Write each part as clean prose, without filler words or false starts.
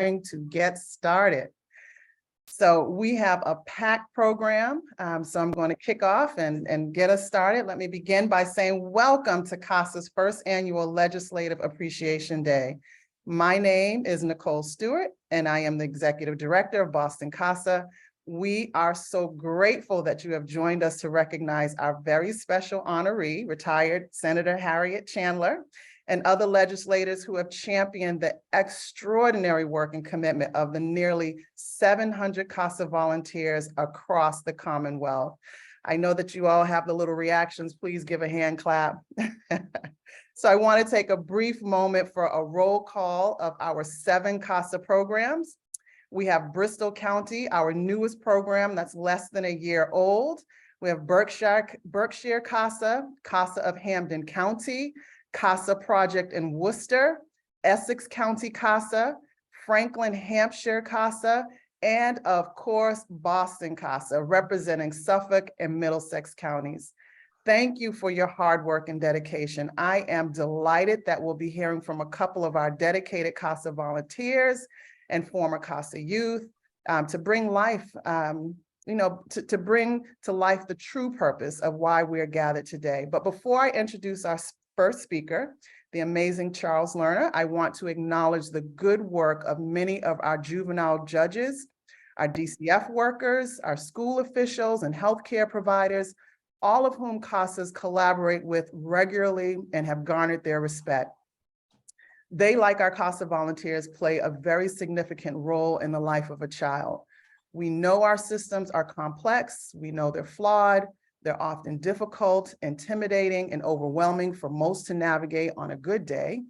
to get started. So we have a packed program, so I'm going to kick off and get us started. Let me begin by saying welcome to CASA's first annual Legislative Appreciation Day. My name is Nicole Stewart, and I am the Executive Director of Boston CASA. We are so grateful that you have joined us to recognize our very special honoree, retired Senator Harriet Chandler, and other legislators who have championed the extraordinary work and commitment of the nearly 700 CASA volunteers across the Commonwealth. I know that you all have the little reactions. Please give a hand clap. So I want to take a brief moment for a roll call of our 7 CASA programs. We have Bristol County, our newest program that's less than a year old. We have Berkshire CASA, CASA of Hampden County, CASA Project in Worcester, Essex County CASA, Franklin, Hampshire CASA, and of course, Boston CASA, representing Suffolk and Middlesex counties. Thank you for your hard work and dedication. I am delighted that we'll be hearing from a couple of our dedicated CASA volunteers and former CASA youth to bring life, to bring to life the true purpose of why we are gathered today. But before I introduce our first speaker, the amazing Charles Lerner, I want to acknowledge the good work of many of our juvenile judges, our DCF workers, our school officials, and healthcare providers, all of whom CASAs collaborate with regularly and have garnered their respect. They, like our CASA volunteers, play a very significant role in the life of a child. We know our systems are complex, we know they're flawed, they're often difficult, intimidating, and overwhelming for most to navigate on a good day.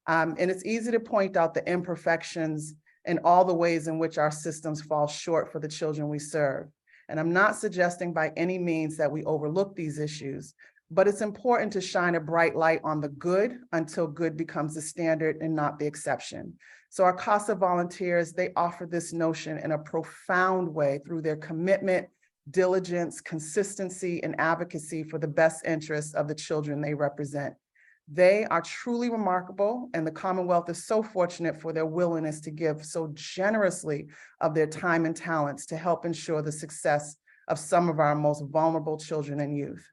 And it's easy to point out the imperfections and all the ways in which our systems fall short for the children we serve. And I'm not suggesting by any means that we overlook these issues, but it's important to shine a bright light on the good until good becomes the standard and not the exception. So our CASA volunteers, they offer this notion in a profound way through their commitment, diligence, consistency, and advocacy for the best interests of the children they represent. They are truly remarkable, and the Commonwealth is so fortunate for their willingness to give so generously of their time and talents to help ensure the success of some of our most vulnerable children and youth.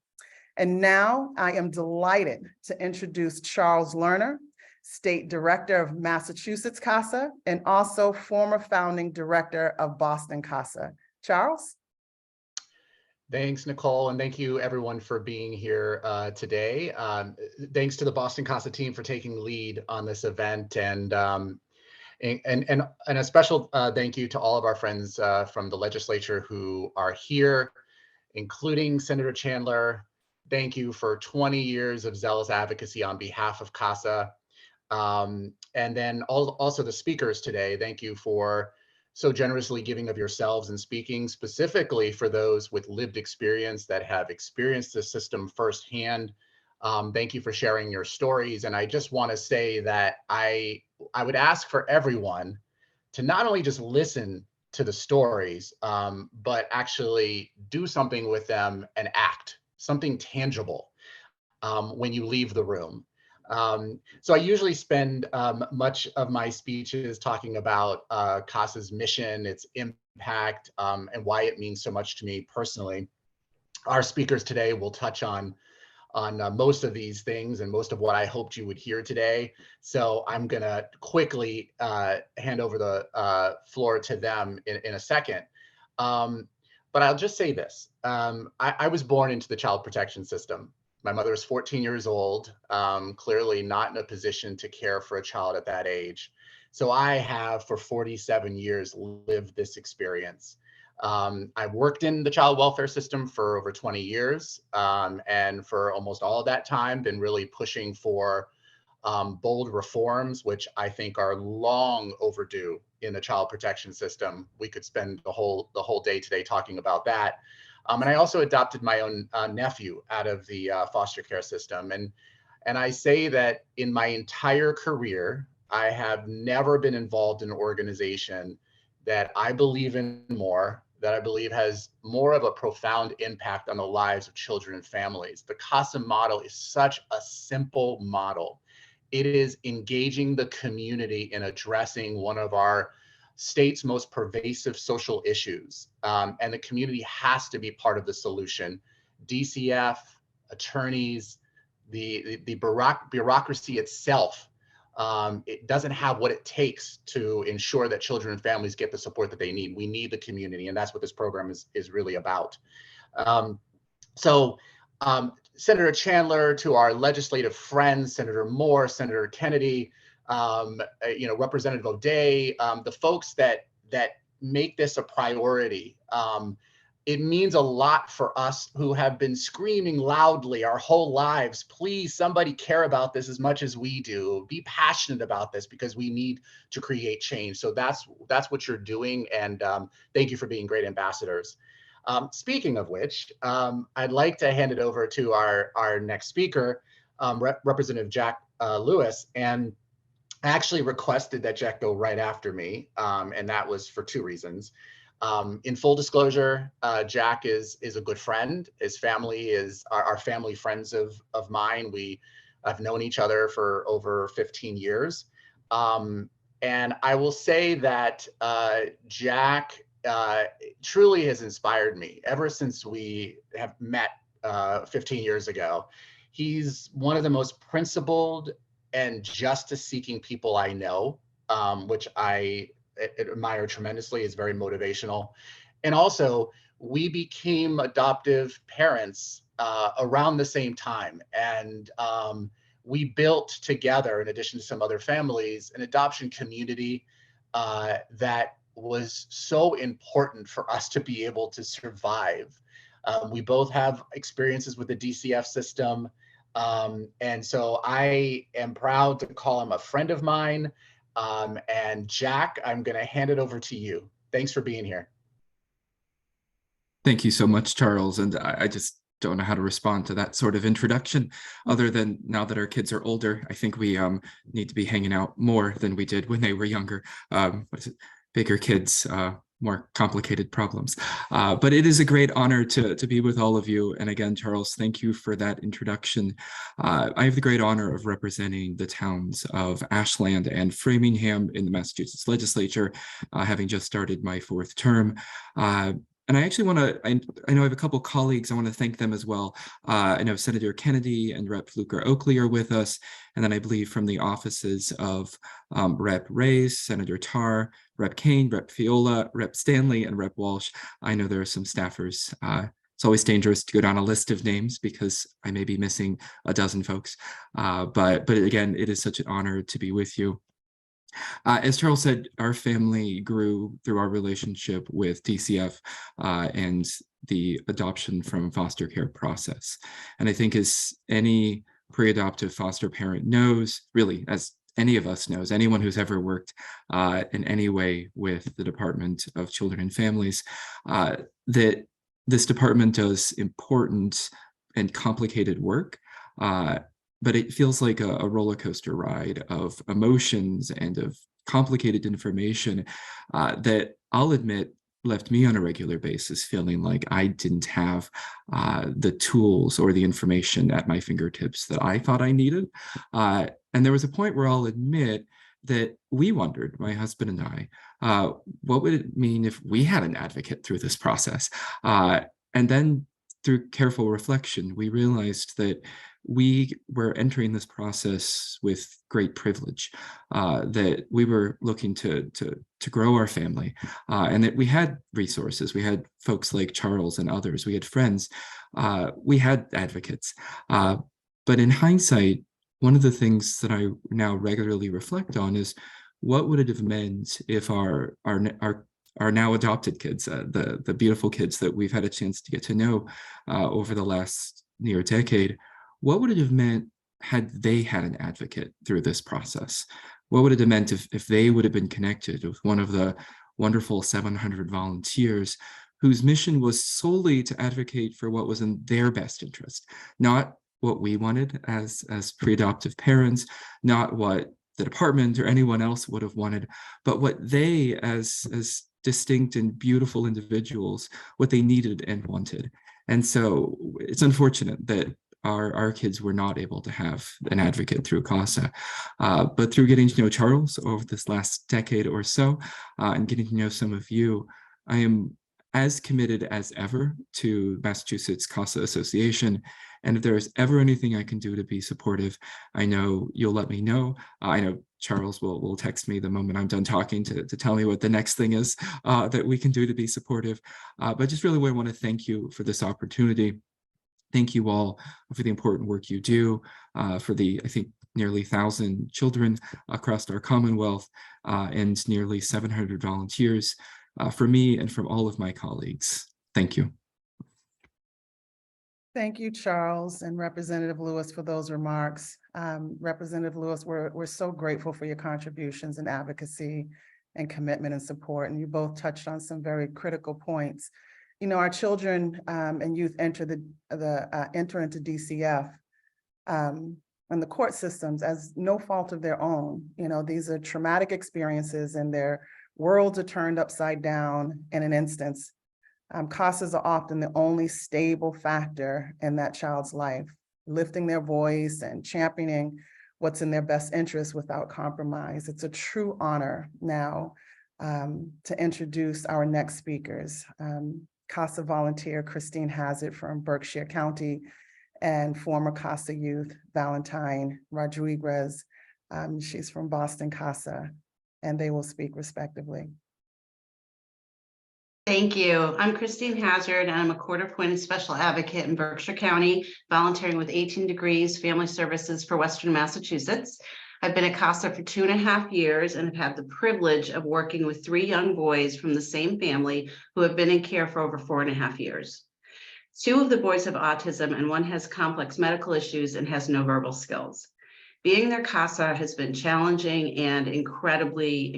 And now I am delighted to introduce Charles Lerner, State Director of Massachusetts CASA, and also former founding director of Boston CASA. Charles? Thanks, Nicole, and thank you everyone for being here today. Thanks to the Boston CASA team for taking lead on this event, and a special thank you to all of our friends from the legislature who are here, including Senator Chandler. Thank you for 20 years of zealous advocacy on behalf of CASA. And then also the speakers today, thank you for so generously giving of yourselves and speaking specifically for those with lived experience that have experienced the system firsthand. Thank you for sharing your stories. And I just want to say that I would ask for everyone to not only just listen to the stories, but actually do something with them and act, something tangible when you leave the room. So I usually spend much of my speeches talking about CASA's mission, its impact, and why it means so much to me personally. Our speakers today will touch on most of these things and most of what I hoped you would hear today. So I'm gonna quickly hand over the floor to them in a second. But I'll just say this, I was born into the child protection system. My mother is 14 years old, clearly not in a position to care for a child at that age. So I have for 47 years lived this experience. I've worked in the child welfare system for over 20 years, and for almost all of that time been really pushing for bold reforms, which I think are long overdue in the child protection system. We could spend the whole day today talking about that. And I also adopted my own nephew out of the foster care system. And I say that in my entire career, I have never been involved in an organization that I believe in more, that I believe has more of a profound impact on the lives of children and families. The CASA model is such a simple model. It is engaging the community in addressing one of our state's most pervasive social issues, and the community has to be part of the solution. DCF, attorneys, the bureaucracy itself, it doesn't have what it takes to ensure that children and families get the support that they need. We need the community, and that's what this program is really about. Um, so Senator Chandler, to our legislative friends, Senator Moore, Senator Kennedy, Representative O'Day, the folks that make this a priority. It means a lot for us who have been screaming loudly our whole lives, please, somebody care about this as much as we do. Be passionate about this because we need to create change. So that's what you're doing. And thank you for being great ambassadors. Speaking of which, I'd like to hand it over to our next speaker, Representative Jack Lewis. And I actually requested that Jack go right after me, and that was for two reasons. In full disclosure, Jack is a good friend. His family is our family friends of mine. I've known each other for over 15 years. And I will say that Jack truly has inspired me ever since we have met 15 years ago. He's one of the most principled and justice-seeking people I know, which I admire tremendously. Is very motivational. And also, we became adoptive parents around the same time. And we built together, in addition to some other families, an adoption community that was so important for us to be able to survive. We both have experiences with the DCF system. And so I am proud to call him a friend of mine. And Jack, I'm going to hand it over to you. Thanks for being here. Thank you so much, Charles. And I just don't know how to respond to that sort of introduction, other than now that our kids are older, I think we need to be hanging out more than we did when they were younger. Bigger kids, more complicated problems. But it is a great honor to be with all of you. And again, Charles, thank you for that introduction. I have the great honor of representing the towns of Ashland and Framingham in the Massachusetts legislature, having just started my fourth term. And I actually want to, I know I have a couple colleagues, I want to thank them as well. I know Senator Kennedy and Rep. Fluker Oakley are with us. And then I believe from the offices of Rep. Reyes, Senator Tarr, Rep. Kane, Rep. Fiola, Rep. Stanley, and Rep. Walsh. I know there are some staffers. It's always dangerous to go down a list of names because I may be missing a dozen folks. But again, it is such an honor to be with you. As Charles said, our family grew through our relationship with DCF and the adoption from foster care process. And I think as any pre-adoptive foster parent knows, really, as any of us knows, anyone who's ever worked in any way with the Department of Children and Families, that this department does important and complicated work. But it feels like a roller coaster ride of emotions and of complicated information that I'll admit left me on a regular basis feeling like I didn't have the tools or the information at my fingertips that I thought I needed. And there was a point where I'll admit that we wondered, my husband and I, what would it mean if we had an advocate through this process? And then through careful reflection, we realized that we were entering this process with great privilege, that we were looking to grow our family, and that we had resources. We had folks like Charles and others. We had friends. We had advocates. But in hindsight, one of the things that I now regularly reflect on is what would it have meant if our now adopted kids, the beautiful kids that we've had a chance to get to know over the last near decade, what would it have meant had they had an advocate through this process? What would it have meant if they would have been connected with one of the wonderful 700 volunteers whose mission was solely to advocate for what was in their best interest, not what we wanted as pre-adoptive parents, not what the department or anyone else would have wanted, but what they as distinct and beautiful individuals, what they needed and wanted. And so it's unfortunate that our kids were not able to have an advocate through CASA. But through getting to know Charles over this last decade or so, and getting to know some of you, I am as committed as ever to Massachusetts CASA Association. And if there is ever anything I can do to be supportive, I know you'll let me know. I know Charles will text me the moment I'm done talking to tell me what the next thing is that we can do to be supportive. But just really want to thank you for this opportunity. Thank you all for the important work you do, for the, I think, nearly 1,000 children across our Commonwealth, and nearly 700 volunteers, for me and from all of my colleagues. Thank you. Thank you, Charles and Representative Lewis, for those remarks. Representative Lewis, we're so grateful for your contributions and advocacy and commitment and support. And you both touched on some very critical points. You know, our children and youth enter into DCF and the court systems as no fault of their own. You know, these are traumatic experiences and their worlds are turned upside down in an instance. CASAs are often the only stable factor in that child's life, lifting their voice and championing what's in their best interest without compromise. It's a true honor now to introduce our next speakers. CASA volunteer Christine Hazard from Berkshire County and former CASA youth Valentine Rodriguez. She's from Boston CASA, and they will speak respectively. Thank you. I'm Christine Hazard, and I'm a court-appointed special advocate in Berkshire County, volunteering with 18 Degrees Family Services for Western Massachusetts. I've been at CASA for 2.5 years and have had the privilege of working with 3 young boys from the same family who have been in care for over 4.5 years. 2 of the boys have autism and 1 has complex medical issues and has no verbal skills. Being their CASA has been challenging and incredibly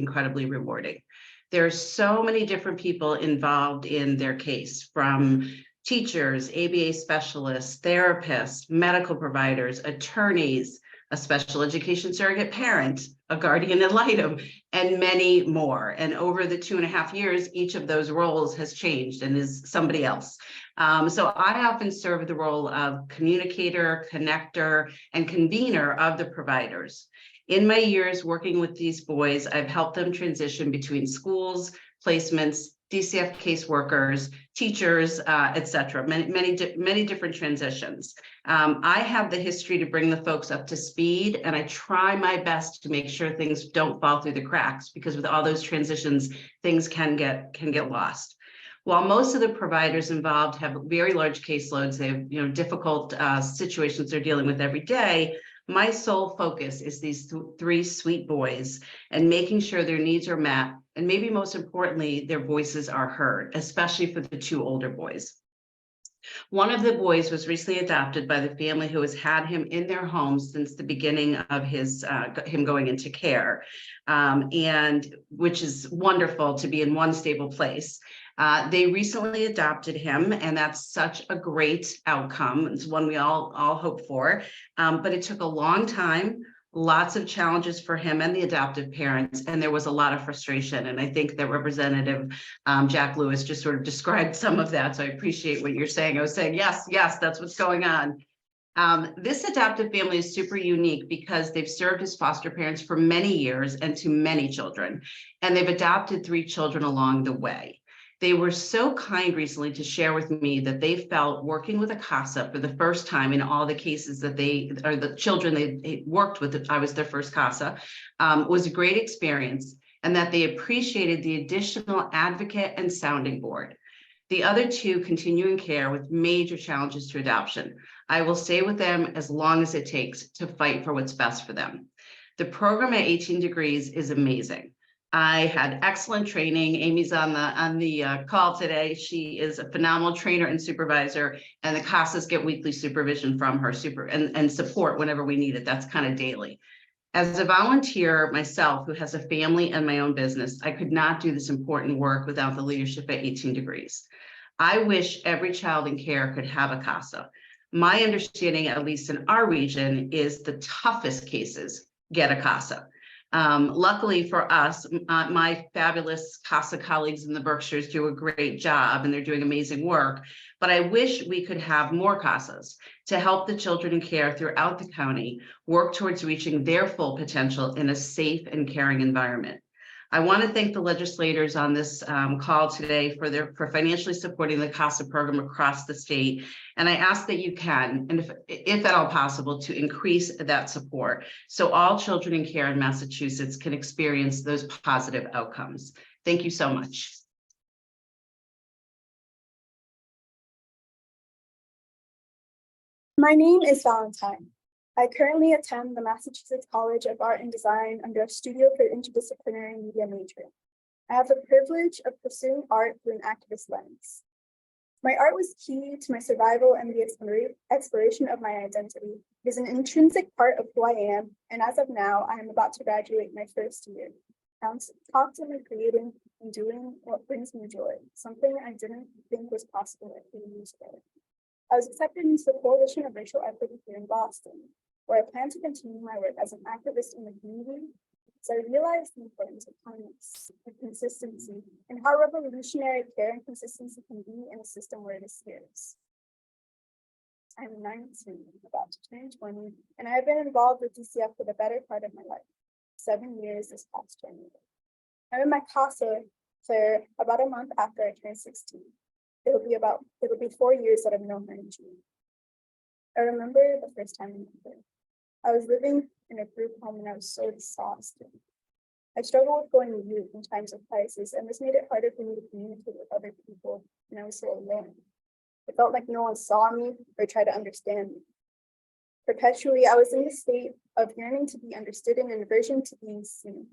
rewarding. There are so many different people involved in their case, from teachers, ABA specialists, therapists, medical providers, attorneys, a special education surrogate parent, a guardian ad litem, and many more. And over the 2.5 years, each of those roles has changed and is somebody else. So I often serve the role of communicator, connector, and convener of the providers. In my years working with these boys, I've helped them transition between schools, placements, DCF caseworkers, teachers, etc. Many different transitions. I have the history to bring the folks up to speed, and I try my best to make sure things don't fall through the cracks, because with all those transitions, things can get lost. While most of the providers involved have very large caseloads, they have difficult situations they're dealing with every day. My sole focus is these 3 sweet boys and making sure their needs are met, and maybe most importantly, their voices are heard, especially for the 2 older boys. One of the boys was recently adopted by the family who has had him in their home since the beginning of him going into care, and which is wonderful to be in one stable place. They recently adopted him, and that's such a great outcome. It's one we all hope for, but it took a long time, lots of challenges for him and the adoptive parents, and there was a lot of frustration. And I think that Representative Jack Lewis just sort of described some of that, so I appreciate what you're saying. I was saying, yes, that's what's going on. This adoptive family is super unique because they've served as foster parents for many years and to many children, and they've adopted 3 children along the way. They were so kind recently to share with me that they felt working with a CASA for the first time in all the cases that the children they worked with, I was their first CASA, was a great experience, and that they appreciated the additional advocate and sounding board. The other 2 continue in care with major challenges to adoption. I will stay with them as long as it takes to fight for what's best for them. The program at 18 Degrees is amazing. I had excellent training. Amy's on the call today. She is a phenomenal trainer and supervisor, and the CASAs get weekly supervision from her and support whenever we need it. That's kind of daily. As a volunteer myself, who has a family and my own business, I could not do this important work without the leadership at 18 Degrees. I wish every child in care could have a CASA. My understanding, at least in our region, is the toughest cases get a CASA. Luckily for us, my fabulous CASA colleagues in the Berkshires do a great job and they're doing amazing work. But I wish we could have more CASAs to help the children in care throughout the county work towards reaching their full potential in a safe and caring environment. I want to thank the legislators on this call today for financially supporting the CASA program across the state. And I ask that you can, and if at all possible, to increase that support so all children in care in Massachusetts can experience those positive outcomes. Thank you so much. My name is Valentine. I currently attend the Massachusetts College of Art and Design under a Studio for Interdisciplinary Media major. I have the privilege of pursuing art through an activist lens. My art was key to my survival and the exploration of my identity. It is an intrinsic part of who I am, and as of now, I am about to graduate my first year. I'm constantly creating and doing what brings me joy, something I didn't think was possible a few years ago. I was accepted into the Coalition of Racial Equity here in Boston, where I plan to continue my work as an activist in the community. So I realized the importance of kindness and consistency and how revolutionary care and consistency can be in a system where it is scarce. I'm 19, about to turn 20, and I have been involved with DCF for the better part of my life, 7 years this past January. I'm in my CASA player about a month after I turned 16. It'll be 4 years that I've known her in June. I remember the first time I met her. I was living in a group home and I was so exhausted. I struggled with going mute in times of crisis, and this made it harder for me to communicate with other people, and I was so alone. It felt like no one saw me or tried to understand me. Perpetually, I was in a state of yearning to be understood and an aversion to being seen.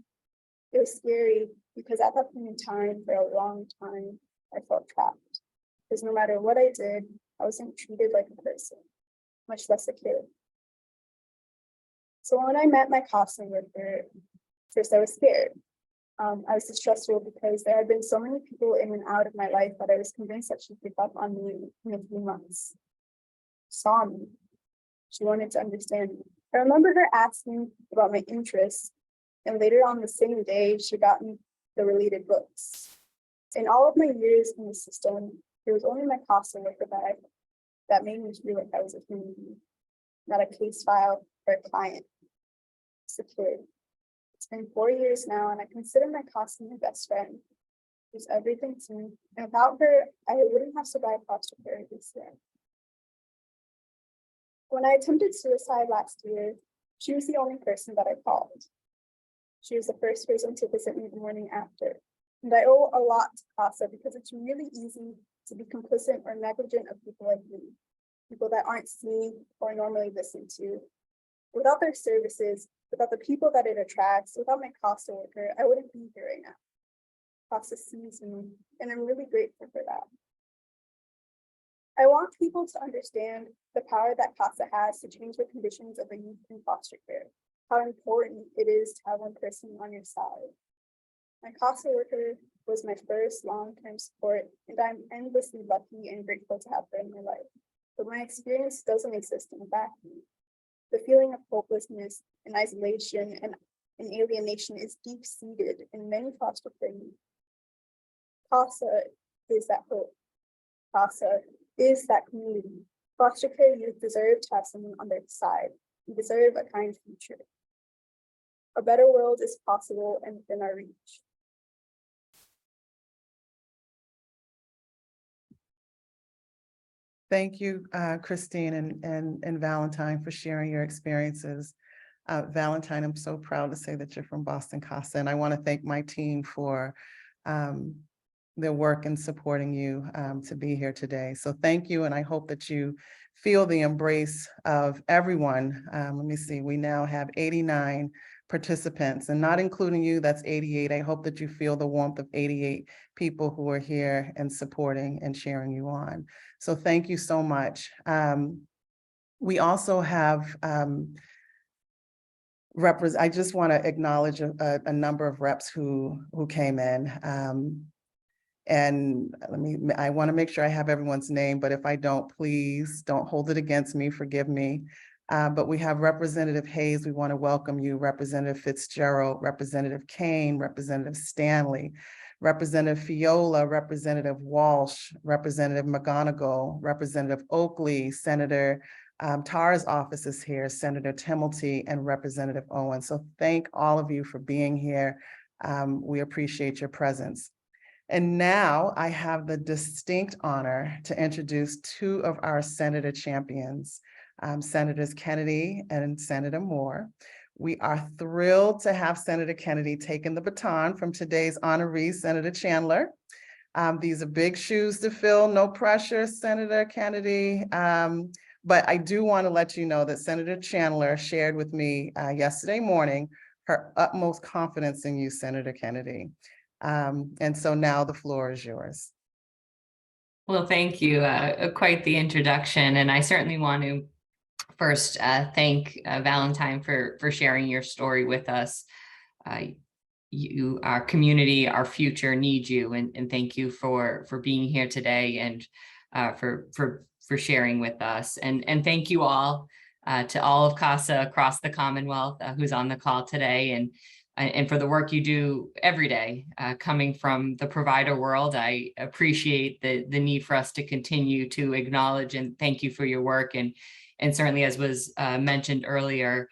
It was scary because at that point in time, for a long time, I felt trapped. Because no matter what I did, I wasn't treated like a person, much less a kid. So when I met my CASA worker, first I was scared. I was distrustful because there had been so many people in and out of my life that I was convinced that she'd pick up on me in a few months. She saw me. She wanted to understand me. I remember her asking about my interests, and later on the same day, she got me the related books. In all of my years in the system, it was only my CASA worker that made me feel like I was a human being, not a case file or a client. It's a kid. It's been 4 years now, and I consider my CASA my best friend. She's everything to me, and without her, I wouldn't have survived foster care this year. When I attempted suicide last year, she was the only person that I called. She was the first person to visit me the morning after, and I owe a lot to CASA because it's really easy to be complicit or negligent of people like me, people that aren't seen or normally listened to. Without their services, without the people that it attracts, without my CASA worker, I wouldn't be here right now. CASA sees me, and I'm really grateful for that. I want people to understand the power that CASA has to change the conditions of the youth in foster care, how important it is to have one person on your side. My CASA worker was my first long-term support, and I'm endlessly lucky and grateful to have her in my life. But my experience doesn't exist in a vacuum. The feeling of hopelessness and isolation and alienation is deep-seated in many foster care youth. CASA is that hope. CASA is that community. Foster care youth deserve to have someone on their side. We deserve a kind future. A better world is possible and within our reach. Thank you, Christine and Valentine, for sharing your experiences. Valentine, I'm so proud to say that you're from Boston CASA, and I want to thank my team for their work in supporting you to be here today. So thank you, and I hope that you feel the embrace of everyone. Let me see, we now have 89 participants, and not including you, that's 88. I hope that you feel the warmth of 88 people who are here and supporting and cheering you on. So thank you so much. We also have I just want to acknowledge a number of reps who came in. And I want to make sure I have everyone's name, but if I don't, please don't hold it against me, forgive me. But we have Representative Hayes. We want to welcome you, Representative Fitzgerald, Representative Kane, Representative Stanley, Representative Fiola, Representative Walsh, Representative McGonigal, Representative Oakley, Senator Tarr's office is here, Senator Timilty, and Representative Owen. So thank all of you for being here. We appreciate your presence. And now I have the distinct honor to introduce two of our Senator champions, Senators Kennedy and Senator Moore. We are thrilled to have Senator Kennedy taking the baton from today's honoree, Senator Chandler. These are big shoes to fill, no pressure, Senator Kennedy. But I do want to let you know that Senator Chandler shared with me yesterday morning her utmost confidence in you, Senator Kennedy. And so now the floor is yours. Well, thank you. Quite the introduction. And I certainly want to first thank Valentine for sharing your story with us. Our community, our future needs you. And thank you for being here today and for sharing with us. And thank you all to all of CASA across the Commonwealth who's on the call today. And for the work you do every day. Coming from the provider world, I appreciate the need for us to continue to acknowledge and thank you for your work. And certainly, as was mentioned earlier,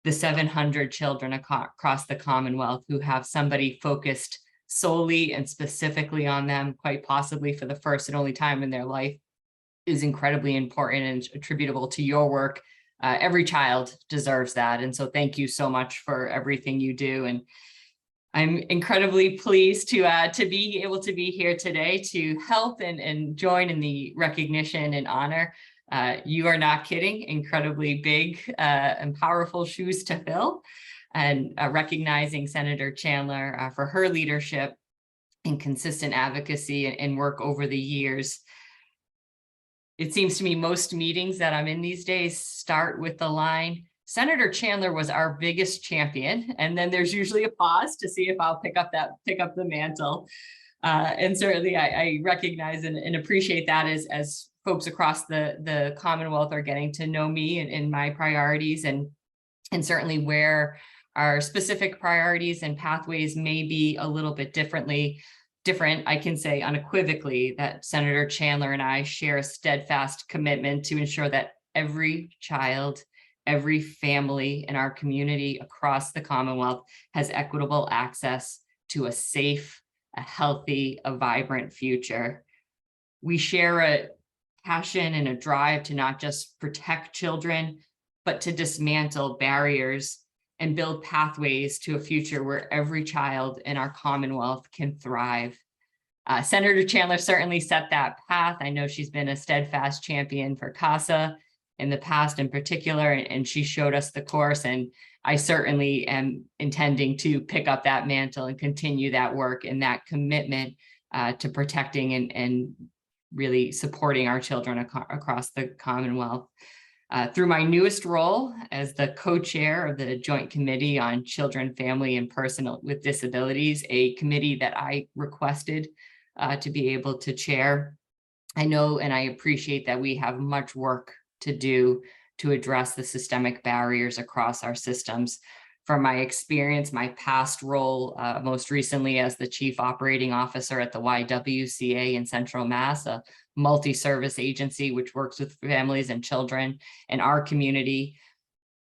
the 700 children across the Commonwealth who have somebody focused solely and specifically on them, quite possibly for the first and only time in their life, is incredibly important and attributable to your work. Every child deserves that. And so thank you so much for everything you do. And I'm incredibly pleased to be able to be here today to help and join in the recognition and honor. You are not kidding, incredibly big and powerful shoes to fill. And recognizing Senator Chandler for her leadership and consistent advocacy and work over the years. It seems to me most meetings that I'm in these days start with the line, Senator Chandler was our biggest champion. And then there's usually a pause to see if I'll pick up the mantle. And certainly I recognize and appreciate that as folks across the Commonwealth are getting to know me and my priorities and certainly where our specific priorities and pathways may be a little bit different. I can say unequivocally that Senator Chandler and I share a steadfast commitment to ensure that every child, every family in our community across the Commonwealth has equitable access to a safe, a healthy, a vibrant future. We share a passion and a drive to not just protect children, but to dismantle barriers and build pathways to a future where every child in our Commonwealth can thrive. Senator Chandler certainly set that path. I know she's been a steadfast champion for CASA in the past in particular, and she showed us the course. And I certainly am intending to pick up that mantle and continue that work and that commitment to protecting and really supporting our children across the Commonwealth. Through my newest role as the co-chair of the Joint Committee on Children, Family, and Persons with Disabilities, a committee that I requested to be able to chair, I know and I appreciate that we have much work to do to address the systemic barriers across our systems. From my experience, my past role, most recently as the Chief Operating Officer at the YWCA in Central Mass, a multi-service agency which works with families and children in our community,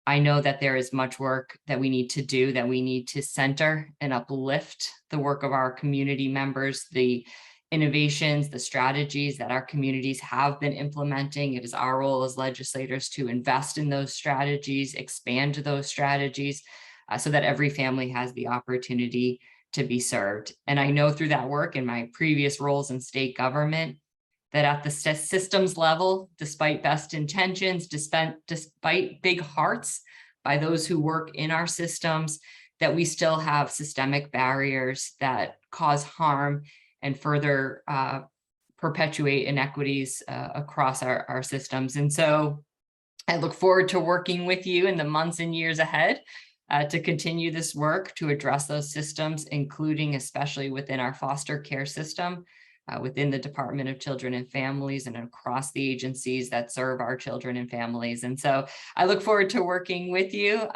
I know that there is much work that we need to do, that we need to center and uplift the work of our community members, the innovations, the strategies that our communities have been implementing. It is our role as legislators to invest in those strategies, expand those strategies, so that every family has the opportunity to be served. And I know through that work in my previous roles in state government, that at the systems level, despite best intentions, despite big hearts by those who work in our systems, that we still have systemic barriers that cause harm and further perpetuate inequities across our systems. And so I look forward to working with you in the months and years ahead to continue this work to address those systems, including especially within our foster care system. within the Department of Children and Families and across the agencies that serve our children and families. And so I look forward to working with you.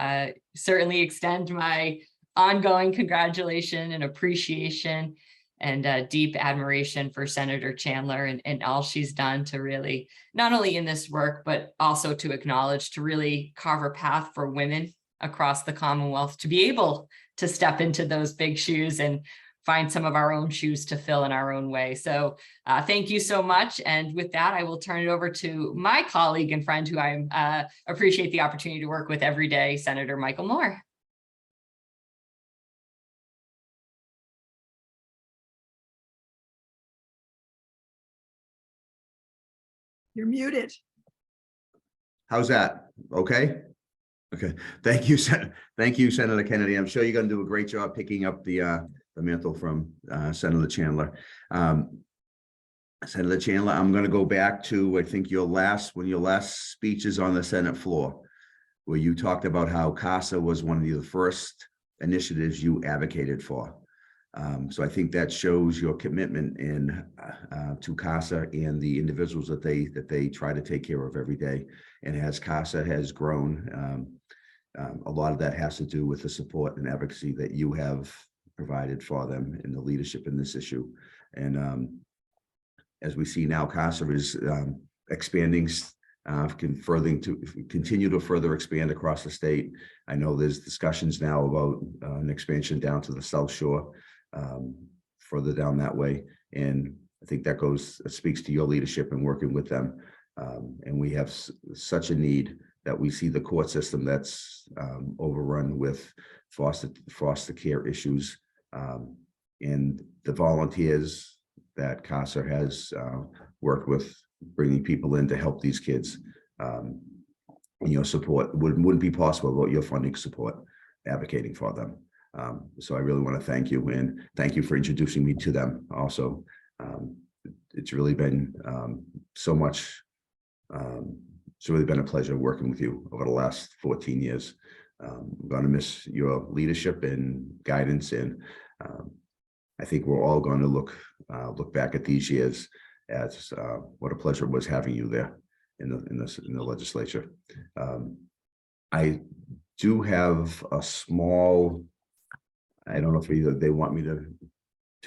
Certainly extend my ongoing congratulations and appreciation and deep admiration for Senator Chandler and all she's done to really, not only in this work, but also to acknowledge, to really carve a path for women across the Commonwealth to be able to step into those big shoes and find some of our own shoes to fill in our own way. So thank you so much. And with that, I will turn it over to my colleague and friend who I appreciate the opportunity to work with every day, Senator Michael Moore. You're muted. How's that? Okay? Okay. Thank you, thank you, Senator Kennedy. I'm sure you're going to do a great job picking up the mantle from Senator Chandler. Senator Chandler, I'm going to go back to, I think, your last speech is on the Senate floor, where you talked about how CASA was one of the first initiatives you advocated for. So I think that shows your commitment to CASA and the individuals that they try to take care of every day. And as CASA has grown, a lot of that has to do with the support and advocacy that you have provided for them in the leadership in this issue. And as we see now, CASA is expanding, continue to further expand across the state. I know there's discussions now about an expansion down to the South Shore, further down that way. And I think that speaks to your leadership and working with them. And we have such a need that we see the court system that's overrun with foster care issues, and the volunteers that CASA has worked with, bringing people in to help these kids. Your support wouldn't be possible without your funding support, advocating for them. So I really want to thank you, and thank you for introducing me to them also. It's really been so much. It's really been a pleasure working with you over the last 14 years. I'm going to miss your leadership and guidance, and I think we're all going to look back at these years as what a pleasure it was having you there in the legislature. I do have a small. I don't know if either they want me to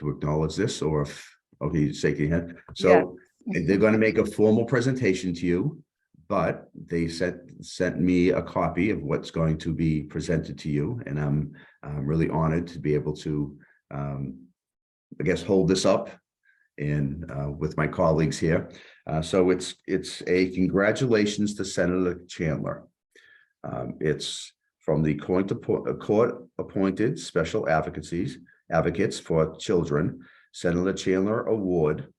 acknowledge this, or if he's shaking your head. So they're going to make a formal presentation to you, but they sent me a copy of what's going to be presented to you, and I'm really honored to be able to, I guess, hold this up and with my colleagues here. So it's a congratulations to Senator Chandler. It's from the court-appointed special advocates for children, Senator Chandler Award,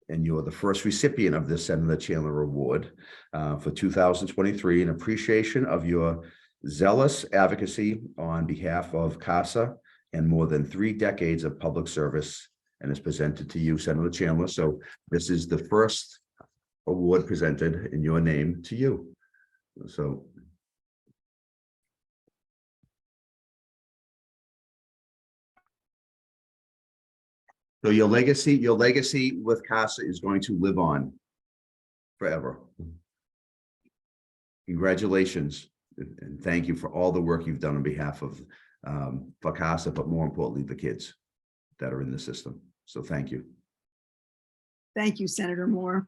and you're the first recipient of this Senator Chandler Award for 2023 in appreciation of your zealous advocacy on behalf of CASA and more than 3 decades of public service, and is presented to you, Senator Chandler. So this is the first award presented in your name to you. So your legacy with CASA is going to live on forever. Congratulations, and thank you for all the work you've done on behalf of for CASA, but more importantly, the kids that are in the system. So thank you. Thank you, Senator Moore.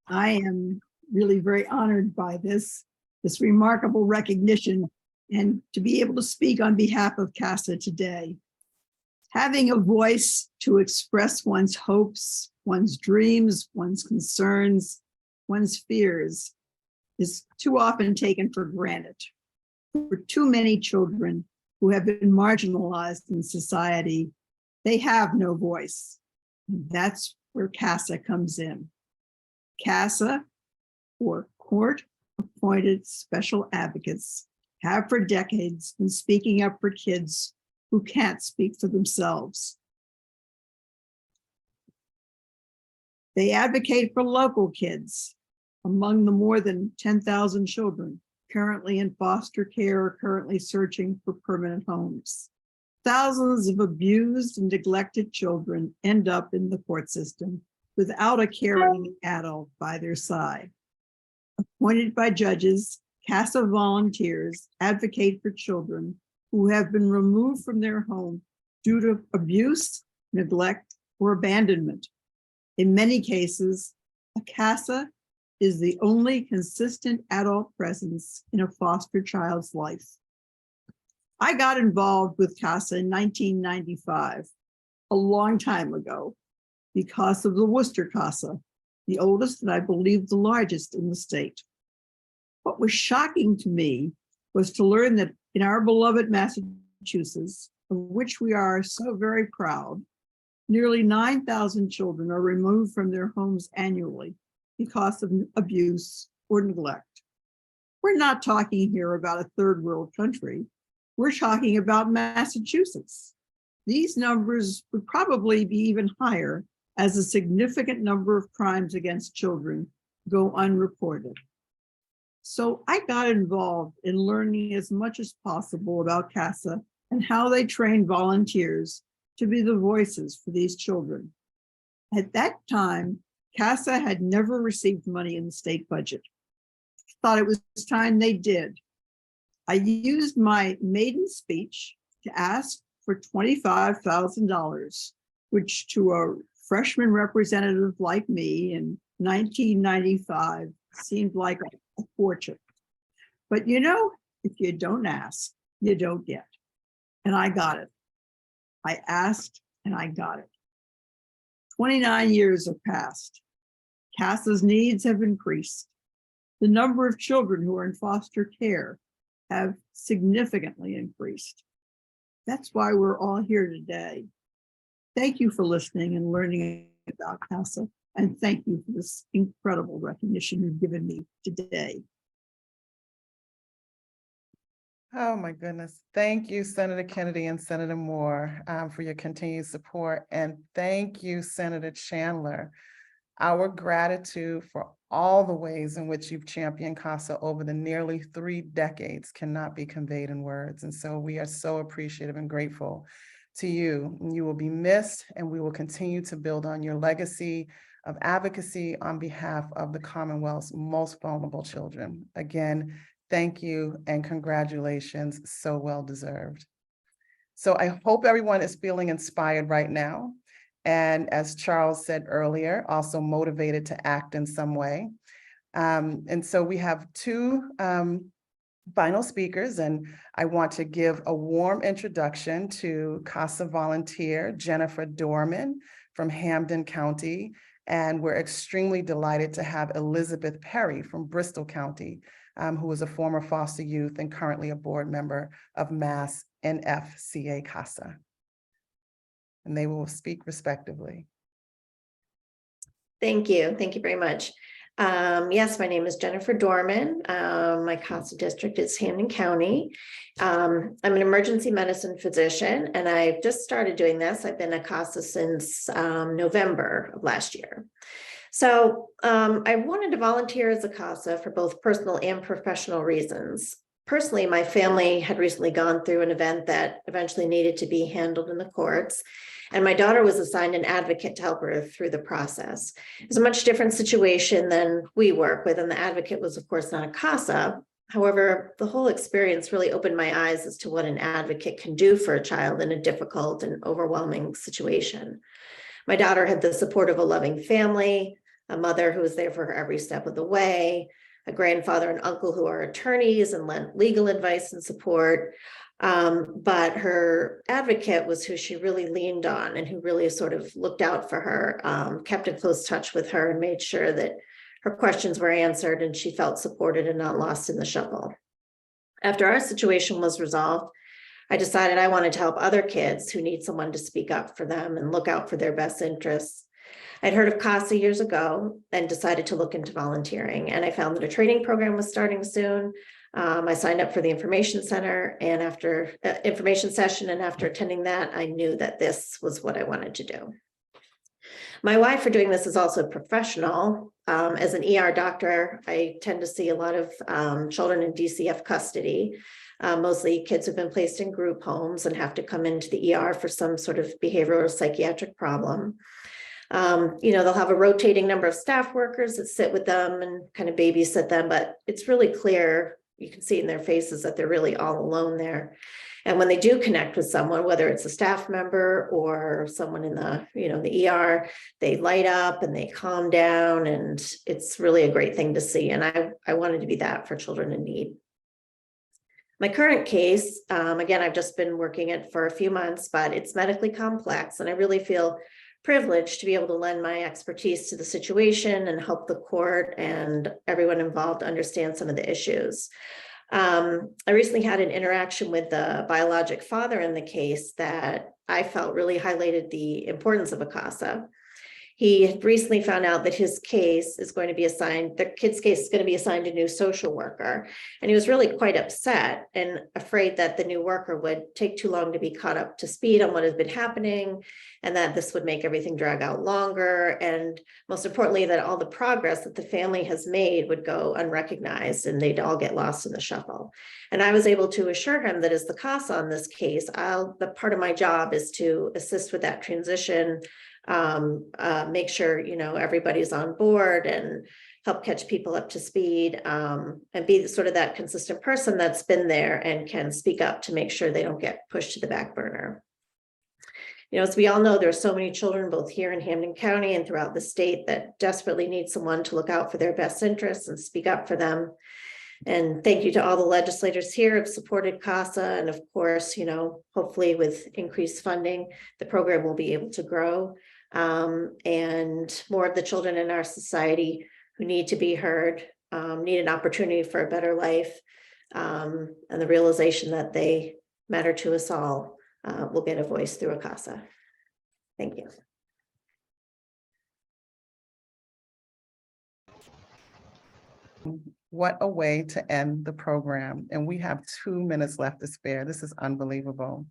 I am really very honored by this remarkable recognition, and to be able to speak on behalf of CASA today. Having a voice to express one's hopes, one's dreams, one's concerns, one's fears is too often taken for granted. For too many children who have been marginalized in society, they have no voice. That's where CASA comes in. CASA, or court-appointed special advocates, have for decades been speaking up for kids who can't speak for themselves. They advocate for local kids, among the more than 10,000 children currently in foster care or currently searching for permanent homes. Thousands of abused and neglected children end up in the court system without a caring adult by their side. Appointed by judges, CASA volunteers advocate for children who have been removed from their home due to abuse, neglect, or abandonment. In many cases, a CASA is the only consistent adult presence in a foster child's life. I got involved with CASA in 1995, a long time ago, because of the Worcester CASA, the oldest and I believe the largest in the state. What was shocking to me was to learn that in our beloved Massachusetts, of which we are so very proud, nearly 9,000 children are removed from their homes annually because of abuse or neglect. We're not talking here about a third world country. We're talking about Massachusetts. These numbers would probably be even higher as a significant number of crimes against children go unreported. So I got involved in learning as much as possible about CASA and how they train volunteers to be the voices for these children. At that time, CASA had never received money in the state budget. Thought it was time they did. I used my maiden speech to ask for $25,000, which to a freshman representative like me in 1995 seemed like a fortune. But you know, if you don't ask, you don't get. And I got it. I asked and I got it. 29 years have passed. CASA's needs have increased. The number of children who are in foster care have significantly increased. That's why we're all here today. Thank you for listening and learning about CASA, and thank you for this incredible recognition you've given me today. Oh, my goodness. Thank you, Senator Kennedy and Senator Moore, for your continued support. And thank you, Senator Chandler. Our gratitude for all the ways in which you've championed CASA over the nearly 3 decades cannot be conveyed in words. And so we are so appreciative and grateful to you. You will be missed, and we will continue to build on your legacy of advocacy on behalf of the Commonwealth's most vulnerable children. Again, thank you and congratulations, so well deserved. So I hope everyone is feeling inspired right now. And as Charles said earlier, also motivated to act in some way. And so we have 2 final speakers, and I want to give a warm introduction to CASA volunteer Jennifer Dorman from Hampden County. And we're extremely delighted to have Elizabeth Perry from Bristol County, who is a former foster youth and currently a board member of Mass NFCA CASA. And they will speak respectively. Thank you. Thank you very much. Yes, my name is Jennifer Dorman. My CASA district is Hampden County. I'm an emergency medicine physician, and I've just started doing this. I've been a CASA since November of last year. So I wanted to volunteer as a CASA for both personal and professional reasons. Personally, my family had recently gone through an event that eventually needed to be handled in the courts, and my daughter was assigned an advocate to help her through the process. It was a much different situation than we work with, and the advocate was, of course, not a CASA. However, the whole experience really opened my eyes as to what an advocate can do for a child in a difficult and overwhelming situation. My daughter had the support of a loving family, a mother who was there for her every step of the way, a grandfather and uncle who are attorneys and lent legal advice and support. But her advocate was who she really leaned on and who really sort of looked out for her, kept in close touch with her and made sure that her questions were answered and she felt supported and not lost in the shuffle. After our situation was resolved, I decided I wanted to help other kids who need someone to speak up for them and look out for their best interests. I'd heard of CASA years ago and decided to look into volunteering, and I found that a training program was starting soon. I signed up for the information center, and after information session, and after attending that, I knew that this was what I wanted to do. My wife for doing this is also a professional. As an ER doctor, I tend to see a lot of children in DCF custody. Mostly kids who've been placed in group homes and have to come into the ER for some sort of behavioral or psychiatric problem. They'll have a rotating number of staff workers that sit with them and kind of babysit them, but it's really clear, you can see in their faces that they're really all alone there. And when they do connect with someone, whether it's a staff member or someone in the ER, they light up and they calm down, and it's really a great thing to see. And I wanted to be that for children in need. My current case, again, I've just been working it for a few months, but it's medically complex, and I really feel privileged to be able to lend my expertise to the situation and help the court and everyone involved understand some of the issues. I recently had an interaction with the biologic father in the case that I felt really highlighted the importance of a CASA. He had recently found out that his case is going to be assigned, the kid's case is going to be assigned a new social worker. And he was really quite upset and afraid that the new worker would take too long to be caught up to speed on what has been happening, and that this would make everything drag out longer. And most importantly, that all the progress that the family has made would go unrecognized and they'd all get lost in the shuffle. And I was able to assure him that as the CASA on this case, the part of my job is to assist with that transition, make sure everybody's on board and help catch people up to speed, and be sort of that consistent person that's been there and can speak up to make sure they don't get pushed to the back burner. As we all know, there are so many children both here in Hampden County and throughout the state that desperately need someone to look out for their best interests and speak up for them. And thank you to all the legislators here who have supported CASA. And of course, hopefully with increased funding, the program will be able to grow. And more of the children in our society who need to be heard, need an opportunity for a better life, and the realization that they matter to us all, will get a voice through a CASA. Thank you. What a way to end the program. And we have 2 minutes left to spare. This is unbelievable.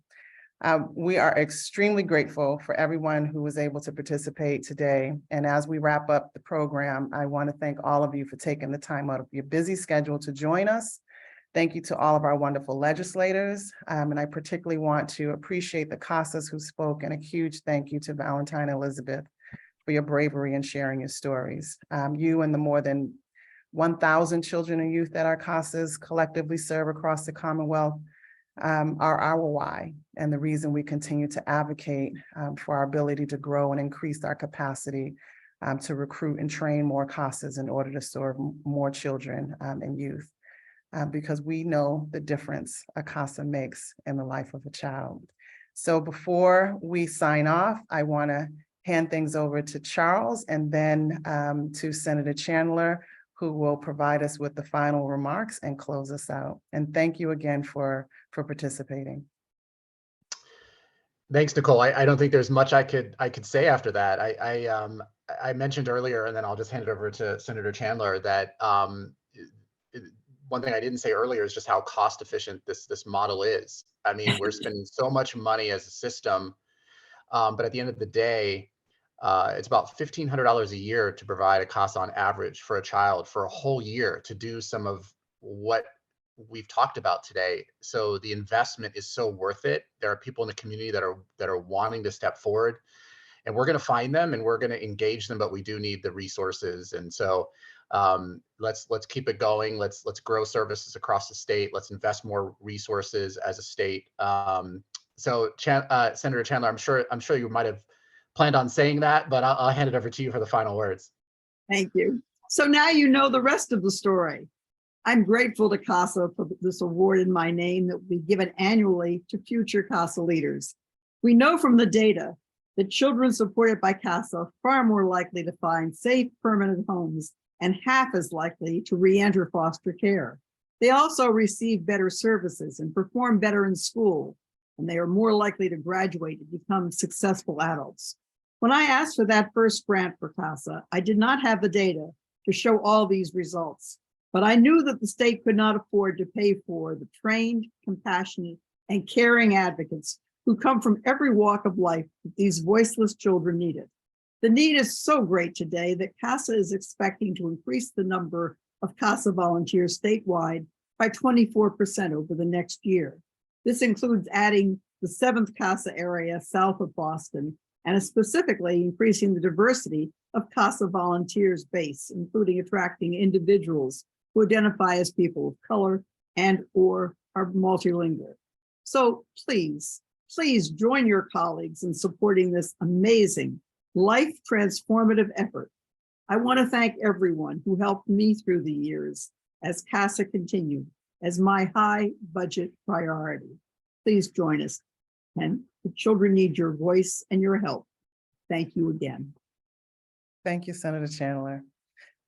We are extremely grateful for everyone who was able to participate today. And as we wrap up the program, I want to thank all of you for taking the time out of your busy schedule to join us. Thank you to all of our wonderful legislators. And I particularly want to appreciate the CASAs who spoke, and a huge thank you to Valentine and Elizabeth for your bravery in sharing your stories. You and the more than 1,000 children and youth that our CASAs collectively serve across the Commonwealth are our why, and the reason we continue to advocate for our ability to grow and increase our capacity to recruit and train more CASAs in order to serve more children and youth, because we know the difference a CASA makes in the life of a child. So before we sign off, I want to hand things over to Charles and then to Senator Chandler, who will provide us with the final remarks and close us out. And thank you again for participating. Thanks, Nicole. I don't think there's much I could say after that. I mentioned earlier, and then I'll just hand it over to Senator Chandler, that one thing I didn't say earlier is just how cost efficient this model is. I mean, we're spending so much money as a system, but at the end of the day, it's about $1,500 a year to provide a CASA on average for a child for a whole year to do some of what we've talked about today. So the investment is so worth it. There are people in the community that are wanting to step forward, and we're going to find them and we're going to engage them, but we do need the resources. And so let's keep it going. Let's grow services across the state. Let's invest more resources as a state. So Senator Chandler, I'm sure you might have planned on saying that, but I'll hand it over to you for the final words. Thank you. So now you know the rest of the story. I'm grateful to CASA for this award in my name that will be given annually to future CASA leaders. We know from the data that children supported by CASA are far more likely to find safe, permanent homes and half as likely to re-enter foster care. They also receive better services and perform better in school, and they are more likely to graduate and become successful adults. When I asked for that first grant for CASA, I did not have the data to show all these results, but I knew that the state could not afford to pay for the trained, compassionate, and caring advocates who come from every walk of life that these voiceless children needed. The need is so great today that CASA is expecting to increase the number of CASA volunteers statewide by 24% over the next year. This includes adding the 7th CASA area south of Boston and specifically increasing the diversity of CASA volunteers base, including attracting individuals who identify as people of color and or are multilingual. So please join your colleagues in supporting this amazing, life transformative effort. I want to thank everyone who helped me through the years as CASA continued as my high budget priority. Please join us. And the children need your voice and your help. Thank you again. Thank you, Senator Chandler.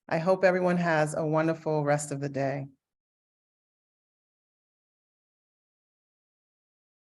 I hope everyone has a wonderful rest of the day.